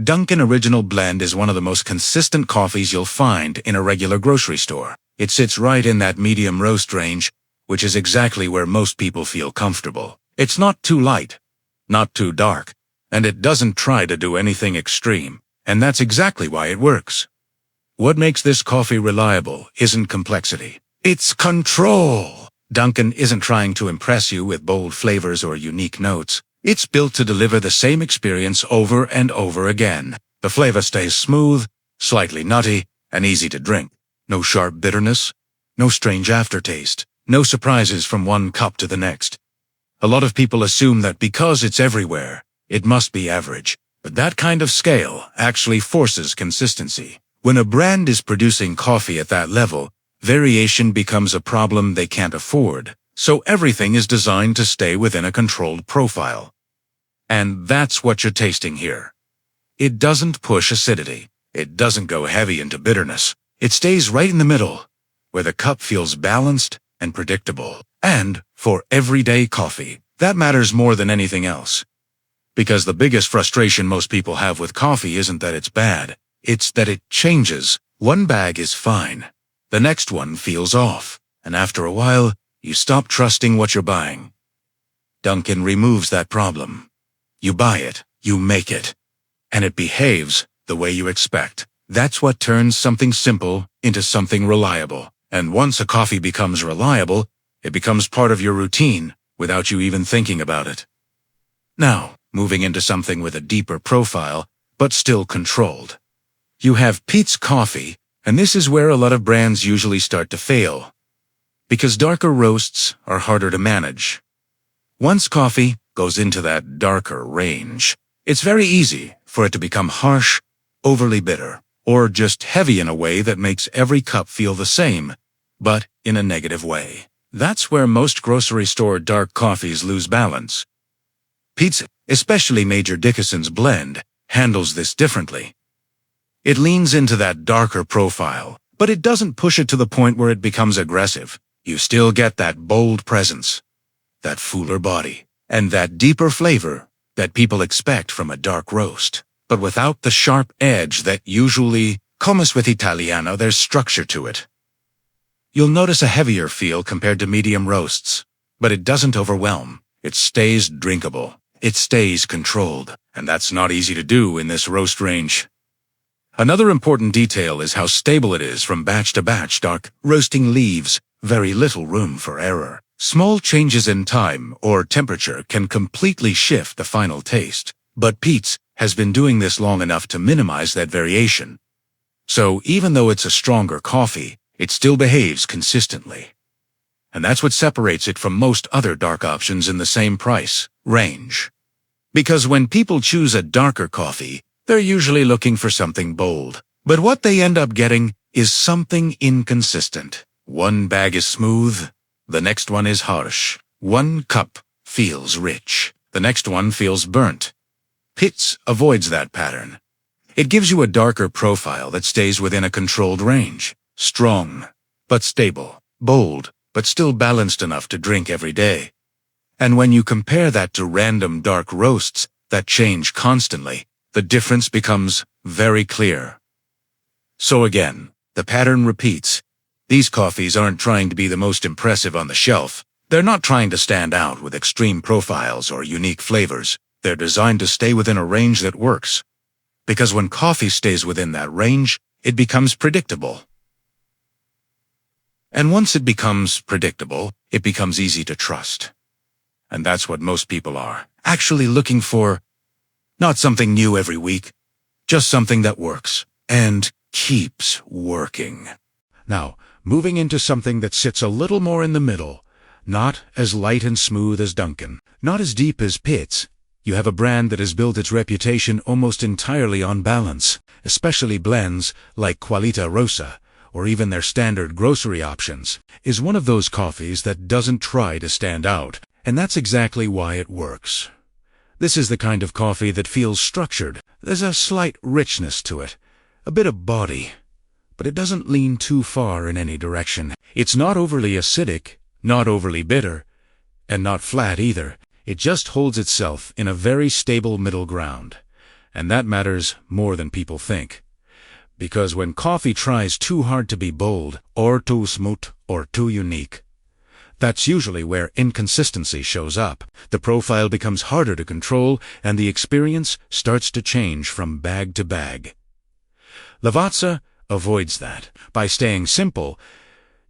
Dunkin' Original Blend is one of the most consistent coffees you'll find in a regular grocery store. It sits right in that medium roast range, which is exactly where most people feel comfortable. It's not too light, not too dark, and it doesn't try to do anything extreme, and that's exactly why it works. What makes this coffee reliable isn't complexity. It's control. Dunkin' isn't trying to impress you with bold flavors or unique notes. It's built to deliver the same experience over and over again. The flavor stays smooth, slightly nutty, and easy to drink. No sharp bitterness, no strange aftertaste, no surprises from one cup to the next. A lot of people assume that because it's everywhere, it must be average. But that kind of scale actually forces consistency. When a brand is producing coffee at that level, variation becomes a problem they can't afford. So everything is designed to stay within a controlled profile. And that's what you're tasting here. It doesn't push acidity. It doesn't go heavy into bitterness. It stays right in the middle, where the cup feels balanced and predictable. And for everyday coffee, that matters more than anything else. Because the biggest frustration most people have with coffee isn't that it's bad, it's that it changes. One bag is fine. The next one feels off. And after a while, you stop trusting what you're buying. Dunkin' removes that problem. You buy it, you make it, and it behaves the way you expect. That's what turns something simple into something reliable. And once a coffee becomes reliable, it becomes part of your routine without you even thinking about it. Now, moving into something with a deeper profile, but still controlled. You have Peet's Coffee, and this is where a lot of brands usually start to fail. Because darker roasts are harder to manage. Once coffee goes into that darker range, it's very easy for it to become harsh, overly bitter, or just heavy in a way that makes every cup feel the same, but in a negative way. That's where most grocery store dark coffees lose balance. Peet's, especially Major Dickinson's blend, handles this differently. It leans into that darker profile, but it doesn't push it to the point where it becomes aggressive. You still get that bold presence, that fuller body, and that deeper flavor that people expect from a dark roast, but without the sharp edge that usually comes with Italiano. There's structure to it. You'll notice a heavier feel compared to medium roasts, but it doesn't overwhelm. It stays drinkable. It stays controlled, and that's not easy to do in this roast range. Another important detail is how stable it is from batch to batch. Dark roasting leaves very little room for error. Small changes in time or temperature can completely shift the final taste, but Peet's has been doing this long enough to minimize that variation. So even though it's a stronger coffee, it still behaves consistently. And that's what separates it from most other dark options in the same price range. Because when people choose a darker coffee, they're usually looking for something bold. But what they end up getting is something inconsistent. One bag is smooth, the next one is harsh. One cup feels rich, the next one feels burnt. Peet's avoids that pattern. It gives you a darker profile that stays within a controlled range. Strong, but stable. Bold, but still balanced enough to drink every day. And when you compare that to random dark roasts that change constantly, the difference becomes very clear. So again, the pattern repeats. These coffees aren't trying to be the most impressive on the shelf. They're not trying to stand out with extreme profiles or unique flavors. They're designed to stay within a range that works. Because when coffee stays within that range, it becomes predictable. And once it becomes predictable, it becomes easy to trust. And that's what most people are actually looking for. Not something new every week, just something that works and keeps working. Now, moving into something that sits a little more in the middle, not as light and smooth as Dunkin', not as deep as Peet's. You have a brand that has built its reputation almost entirely on balance, especially blends like Qualita Rossa, or even their standard grocery options, is one of those coffees that doesn't try to stand out, and that's exactly why it works. This is the kind of coffee that feels structured. There's a slight richness to it, a bit of body, but it doesn't lean too far in any direction. It's not overly acidic, not overly bitter, and not flat either. It just holds itself in a very stable middle ground. And that matters more than people think. Because when coffee tries too hard to be bold, or too smooth, or too unique, that's usually where inconsistency shows up. The profile becomes harder to control, and the experience starts to change from bag to bag. Lavazza avoids that. By staying simple,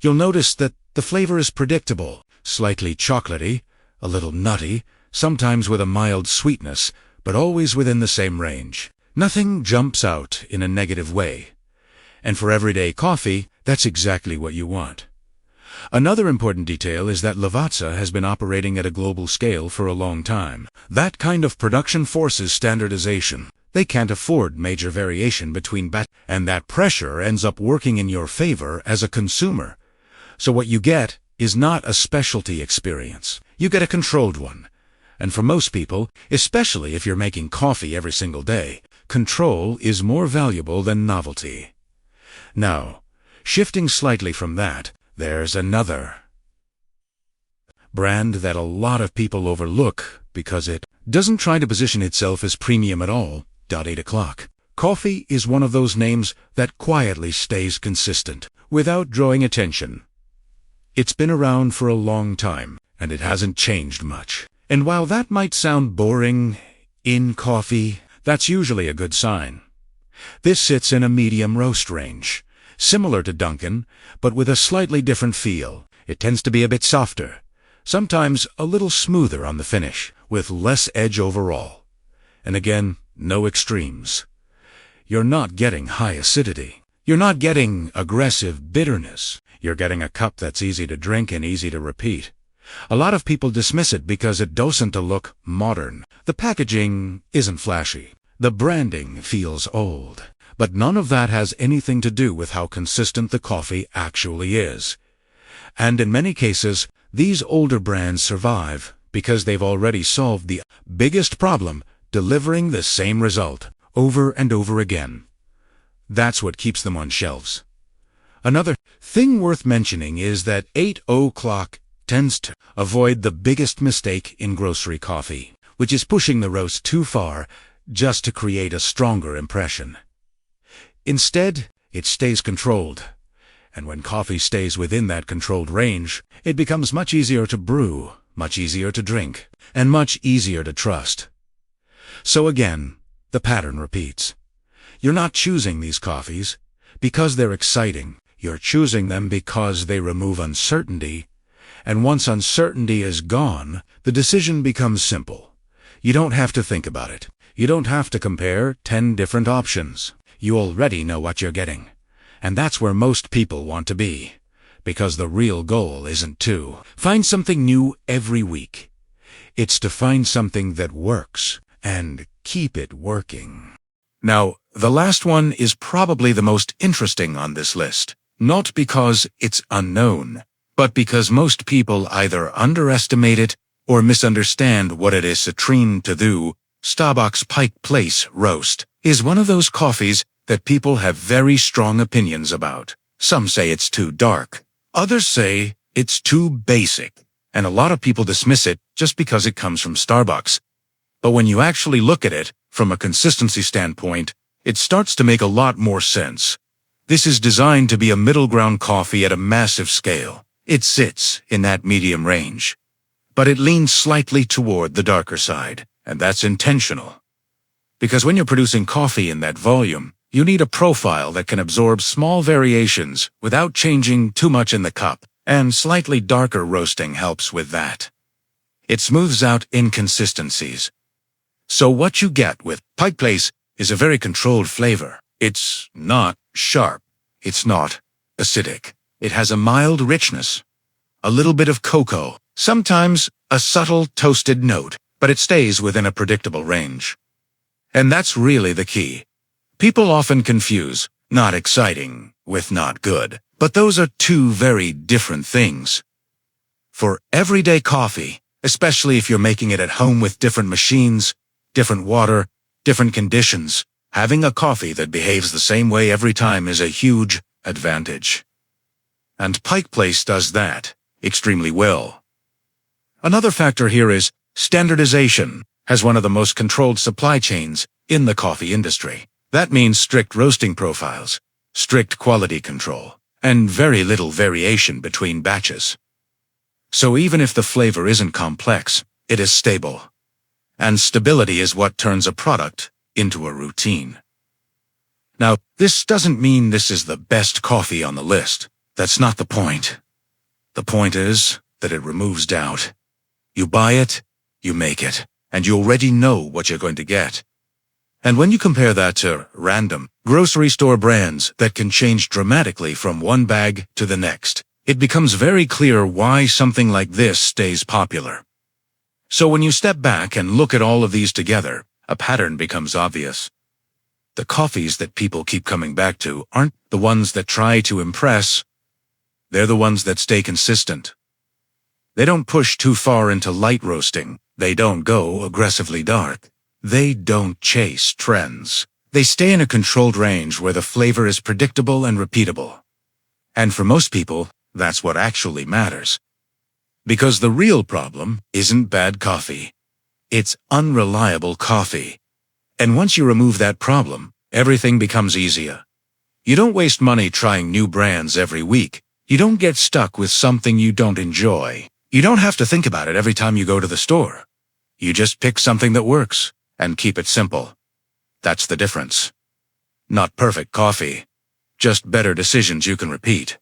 you'll notice that the flavor is predictable, slightly chocolatey, a little nutty, sometimes with a mild sweetness, but always within the same range. Nothing jumps out in a negative way. And for everyday coffee, that's exactly what you want. Another important detail is that Lavazza has been operating at a global scale for a long time. That kind of production forces standardization. They can't afford major variation between batches, and that pressure ends up working in your favor as a consumer. So what you get is not a specialty experience. You get a controlled one. And for most people, especially if you're making coffee every single day, control is more valuable than novelty. Now, shifting slightly from that, there's another brand that a lot of people overlook because it doesn't try to position itself as premium at all. 8 o'clock. Coffee is one of those names that quietly stays consistent, without drawing attention. It's been around for a long time, and it hasn't changed much. And while that might sound boring in coffee, that's usually a good sign. This sits in a medium roast range, similar to Dunkin', but with a slightly different feel. It tends to be a bit softer, sometimes a little smoother on the finish, with less edge overall. And again, no extremes. You're not getting high acidity. You're not getting aggressive bitterness. You're getting a cup that's easy to drink and easy to repeat. A lot of people dismiss it because it doesn't look modern. The packaging isn't flashy. The branding feels old. But none of that has anything to do with how consistent the coffee actually is. And in many cases, these older brands survive because they've already solved the biggest problem, delivering the same result over and over again. That's what keeps them on shelves. Another thing worth mentioning is that 8 o'clock tends to avoid the biggest mistake in grocery coffee, which is pushing the roast too far just to create a stronger impression. Instead, it stays controlled. And when coffee stays within that controlled range, it becomes much easier to brew, much easier to drink, and much easier to trust. So again, the pattern repeats. You're not choosing these coffees because they're exciting. You're choosing them because they remove uncertainty. And once uncertainty is gone, the decision becomes simple. You don't have to think about it. You don't have to compare 10 different options. You already know what you're getting. And that's where most people want to be. Because the real goal isn't to find something new every week. It's to find something that works and keep it working. Now, the last one is probably the most interesting on this list. Not because it's unknown, but because most people either underestimate it or misunderstand what it is trying to do. Starbucks Pike Place Roast is one of those coffees that people have very strong opinions about. Some say it's too dark. Others say it's too basic. And a lot of people dismiss it just because it comes from Starbucks. But when you actually look at it from a consistency standpoint, it starts to make a lot more sense. This is designed to be a middle ground coffee at a massive scale. It sits in that medium range. But it leans slightly toward the darker side, and that's intentional. Because when you're producing coffee in that volume, you need a profile that can absorb small variations without changing too much in the cup, and slightly darker roasting helps with that. It smooths out inconsistencies. So what you get with Pike Place is a very controlled flavor. It's not sharp. It's not acidic. It has a mild richness, a little bit of cocoa, sometimes a subtle toasted note, but it stays within a predictable range. And that's really the key. People often confuse not exciting with not good, but those are two very different things. For everyday coffee, especially if you're making it at home with different machines, different water, different conditions, having a coffee that behaves the same way every time is a huge advantage. And Pike Place does that extremely well. Another factor here is standardization. As one of the most controlled supply chains, in the coffee industry. That means strict roasting profiles, strict quality control, and very little variation between batches. So even if the flavor isn't complex, it is stable. And stability is what turns a product into a routine. Now, this doesn't mean this is the best coffee on the list. That's not the point. The point is that it removes doubt. You buy it, you make it, and you already know what you're going to get. And when you compare that to random grocery store brands that can change dramatically from one bag to the next, it becomes very clear why something like this stays popular. So when you step back and look at all of these together, a pattern becomes obvious. The coffees that people keep coming back to aren't the ones that try to impress. They're the ones that stay consistent. They don't push too far into light roasting. They don't go aggressively dark. They don't chase trends. They stay in a controlled range where the flavor is predictable and repeatable. And for most people, that's what actually matters. Because the real problem isn't bad coffee. It's unreliable coffee. And once you remove that problem, everything becomes easier. You don't waste money trying new brands every week. You don't get stuck with something you don't enjoy. You don't have to think about it every time you go to the store. You just pick something that works and keep it simple. That's the difference. Not perfect coffee, just better decisions you can repeat.